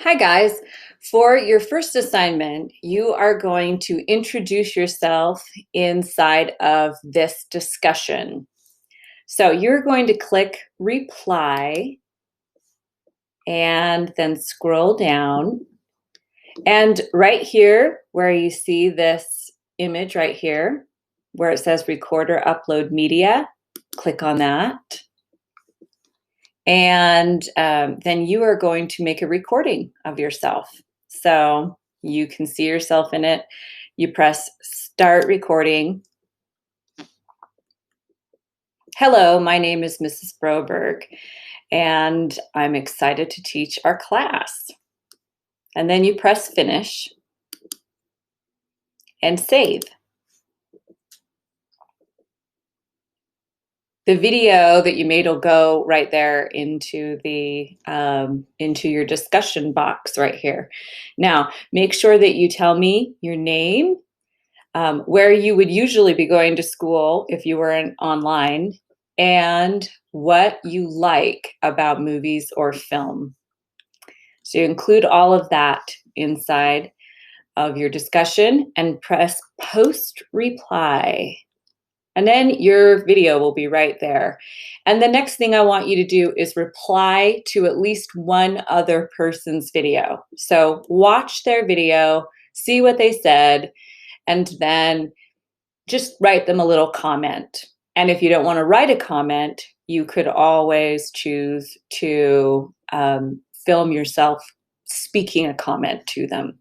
Hi guys. For your first assignment, you are going to introduce yourself inside of this discussion. So you're going to click reply and then scroll down. And right here, where you see this image right here, where it says record or upload media, click on that. And then you are going to make a recording of yourself. So you can see yourself in it. You press start recording. Hello, my name is Mrs. Broberg, and I'm excited to teach our class. And then you press finish and save. The video that you made will go right there into your discussion box right here. Now, make sure that you tell me your name, where you would usually be going to school if you were online, and what you like about movies or film. So you include all of that inside of your discussion and press post reply. And then your video will be right there. And the next thing I want you to do is reply to at least one other person's video. So watch their video, see what they said, and then just write them a little comment. And if you don't want to write a comment, you could always choose to film yourself speaking a comment to them.